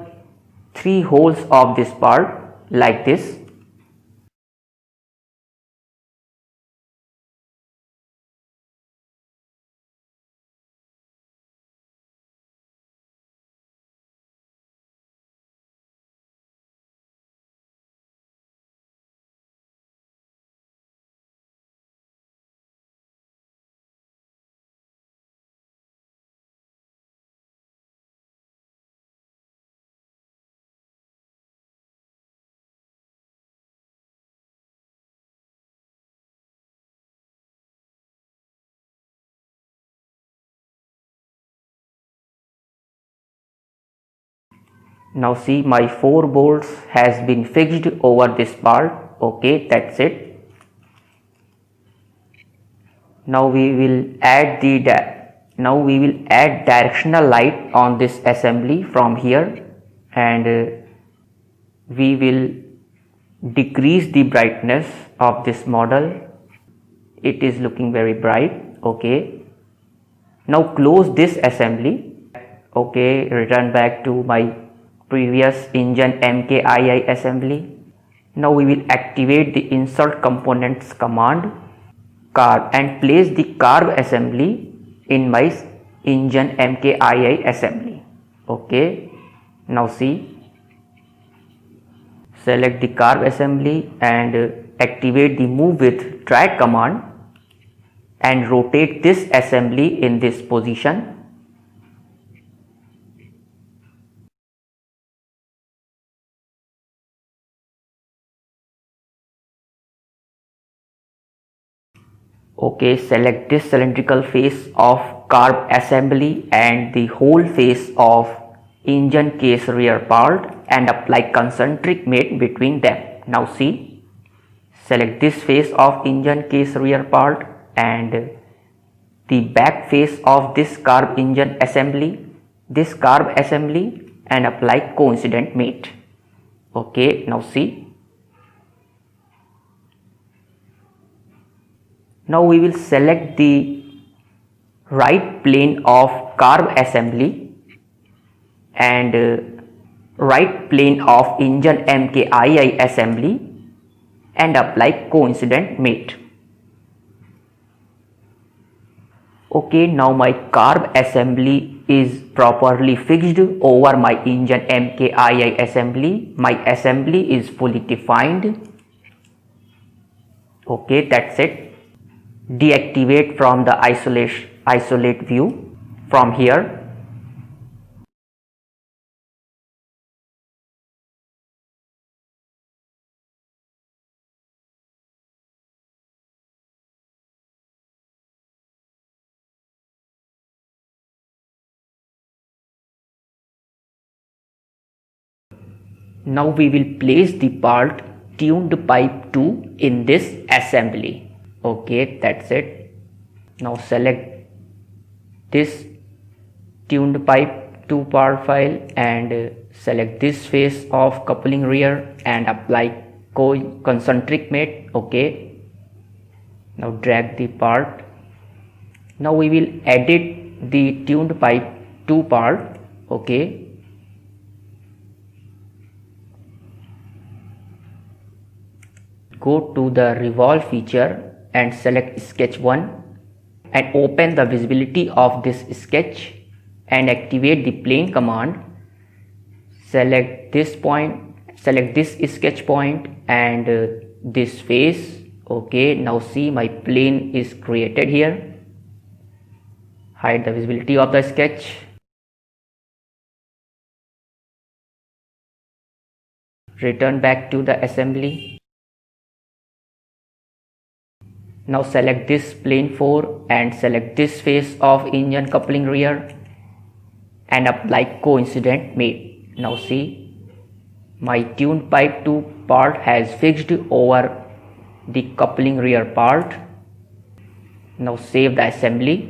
3 holes of this part like this. Now see, my 4 bolts has been fixed over this part. Okay, that's it. Now we will add directional light on this assembly from here, and we will decrease the brightness of this model. It is looking very bright. Okay, now close this assembly. Okay, return back to my previous engine MKII assembly. Now we will activate the insert components command carb and place the carb assembly in my engine MKII assembly. Okay, now see, select the carb assembly and activate the move with drag command and rotate this assembly in this position. Okay, select this cylindrical face of carb assembly and the whole face of engine case rear part and apply concentric mate between them. Now see, select this face of engine case rear part and the back face of this carb engine assembly, this carb assembly, and apply coincident mate. Okay, now see. Now we will select the right plane of carb assembly and right plane of engine MKII assembly and apply coincident mate. Okay, now my carb assembly is properly fixed over my engine MKII assembly. My assembly is fully defined. Okay, that's it. Deactivate from the isolate view from here. Now we will place the part tuned pipe 2 in this assembly. Okay, that's it. Now select this tuned pipe 2 part file and select this face of coupling rear and apply concentric mate. Okay, now drag the part. Now we will edit the tuned pipe 2 part. Okay, go to the revolve feature and select sketch 1 and open the visibility of this sketch and activate the plane command. Select this point, select this sketch point and this face. Okay, now see, my plane is created here. Hide the visibility of the sketch. Return back to the assembly. Now select this plane 4 and select this face of engine coupling rear and apply coincident mate. Now see, My tuned pipe 2 part has fixed over the coupling rear part. Now save the assembly.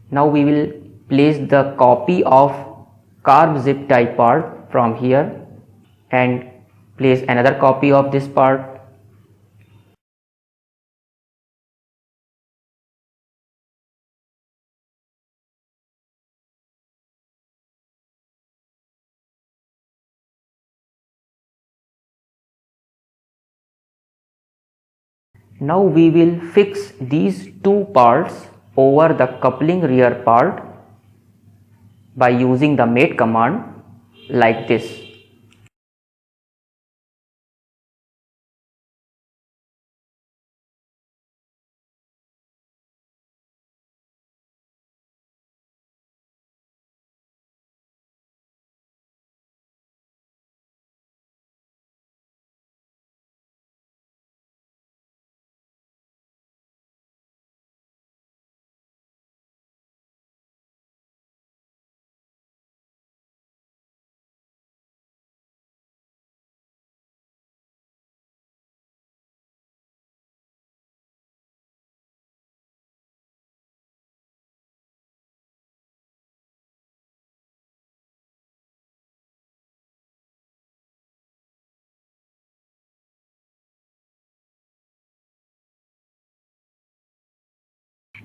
Now we will place the copy of carb zip tie part from here and place another copy of this part. Now we will fix these two parts over the coupling rear part by using the mate command like this.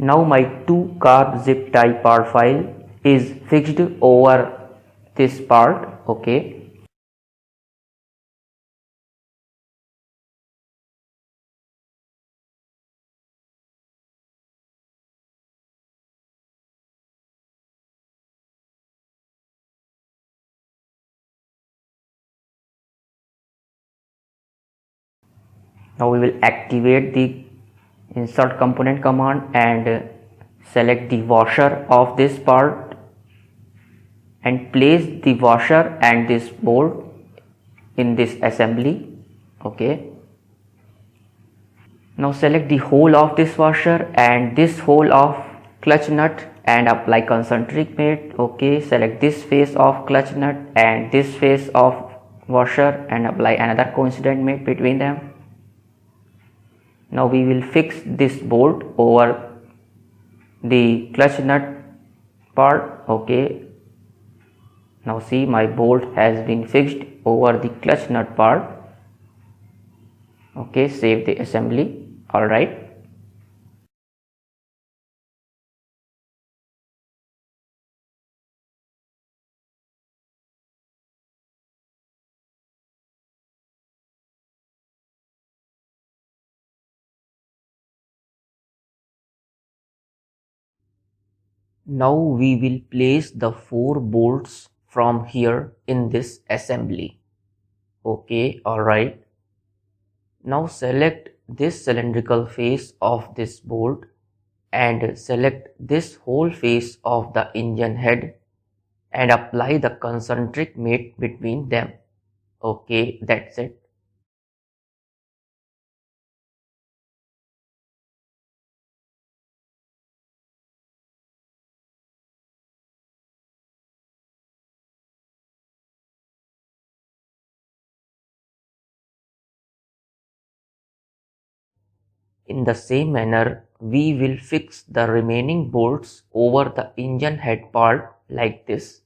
Now my 2 carb zip tie part file is fixed over this part. Okay. Now we will activate the insert component command and select the washer of this part and place the washer and this bolt in this assembly. Okay. Now select the hole of this washer and this hole of clutch nut and apply concentric mate. Okay, select this face of clutch nut and this face of washer and apply another coincident mate between them. Now we will fix this bolt over the clutch nut part. Okay, now see my bolt has been fixed over the clutch nut part. Okay, save the assembly. Alright. Now we will place the 4 bolts from here in this assembly. Okay, alright. Now select this cylindrical face of this bolt and select this whole face of the engine head and apply the concentric mate between them. Okay, that's it. In the same manner, we will fix the remaining bolts over the engine head part like this.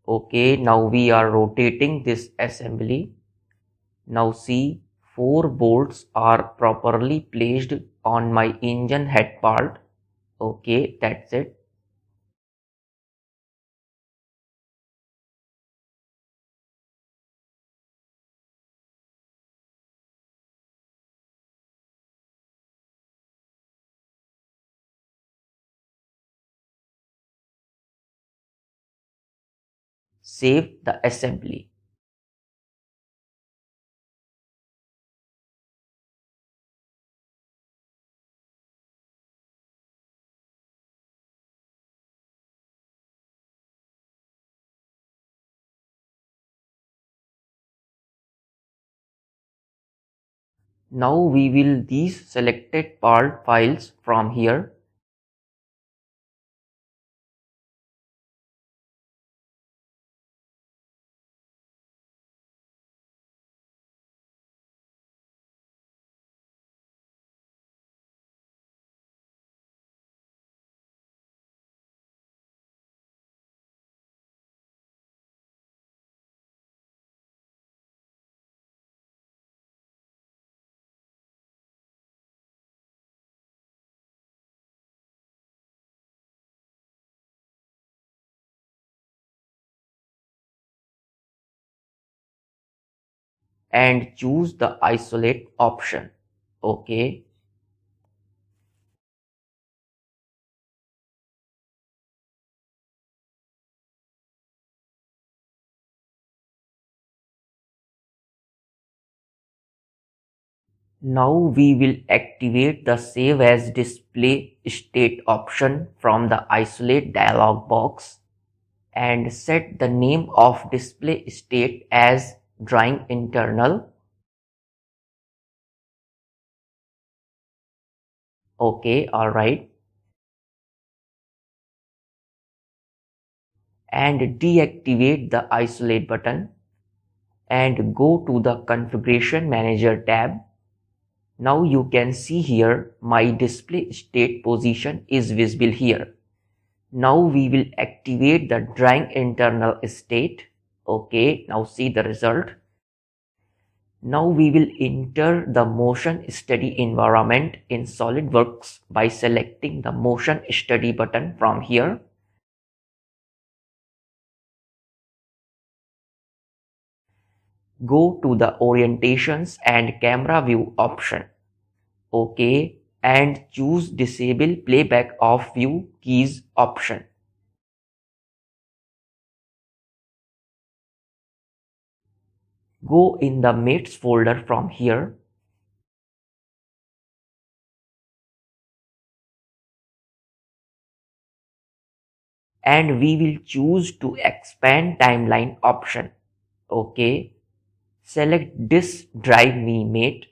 Okay, now we are rotating this assembly. Now see, 4 bolts are properly placed on my engine head part. Okay, that's it. Save the assembly. Now we will these selected part files from here. And choose the isolate option. Okay. Now we will activate the save as display state option from the isolate dialog box and set the name of display state as drawing internal. Okay, alright. And deactivate the isolate button and go to the configuration manager tab. Now you can see here my display state position is visible here. Now we will activate the drawing internal state. Okay, now see the result. Now we will enter the motion study environment in SolidWorks by selecting the motion study button from here. Go to the orientations and camera view option. OK, and choose disable playback of view keys option. Go in the mates folder from here. And we will choose to expand timeline option. OK. Select this drive me mate.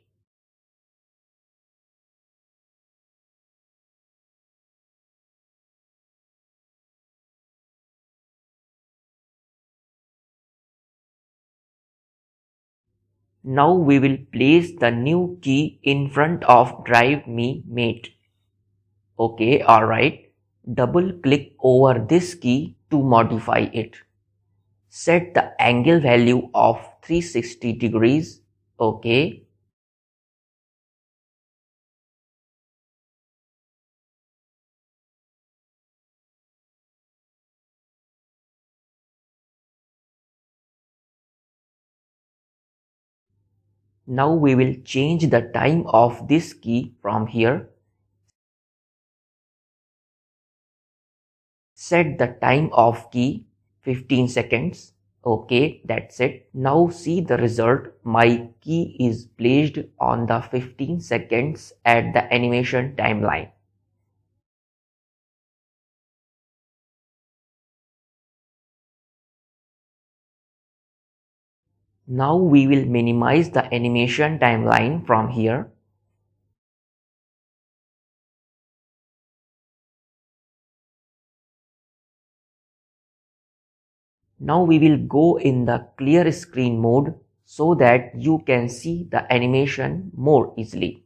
Now we will place the new key in front of drive me mate. Okay, alright. Double click over this key to modify it. Set the angle value of 360 degrees. Okay. Now we will change the time of this key from here. Set the time of key 15 seconds. Okay, that's it. Now see the result. My key is placed on the 15 seconds at the animation timeline. Now we will minimize the animation timeline from here. Now we will go in the clear screen mode so that you can see the animation more easily.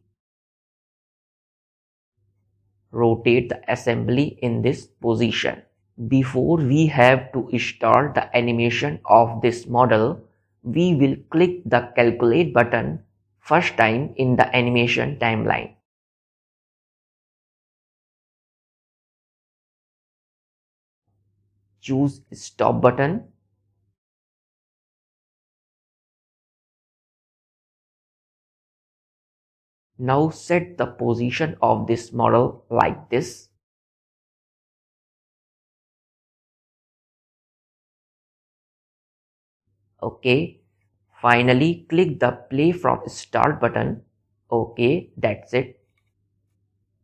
Rotate the assembly in this position. Before we have to start the animation of this model, we will click the calculate button first time in the animation timeline. Choose stop button. Now set the position of this model like this. Okay. Finally, click the play from start button. Okay, that's it.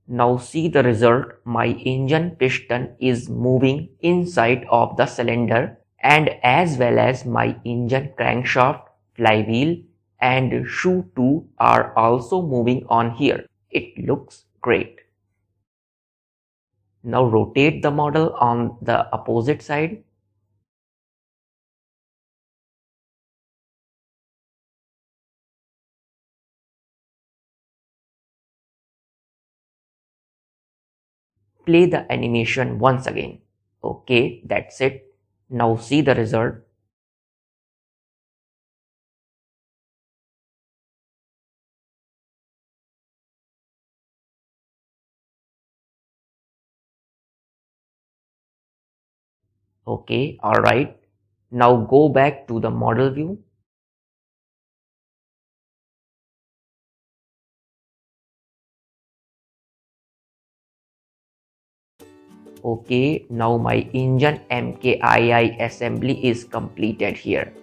Now see the result. My engine piston is moving inside of the cylinder, and as well as my engine crankshaft, flywheel and shoe too are also moving on here. It looks great. Now rotate the model on the opposite side. Play the animation once again. Okay, that's it. Now see the result. Okay, alright. Now go back to the model view. Okay, now my engine MKII assembly is completed here.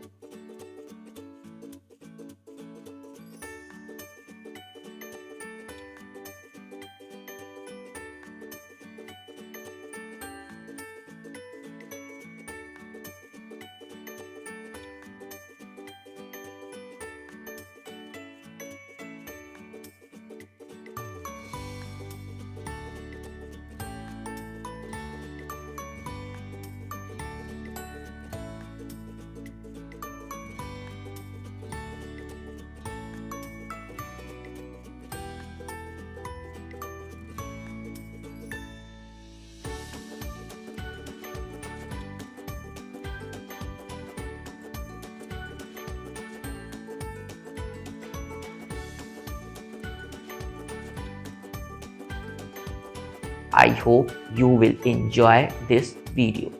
I hope you will enjoy this video.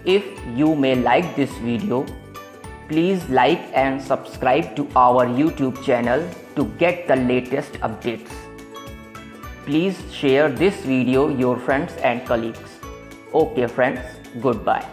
If you may like this video, please like and subscribe to our YouTube channel to get the latest updates. Please share this video with your friends and colleagues. Okay friends, goodbye.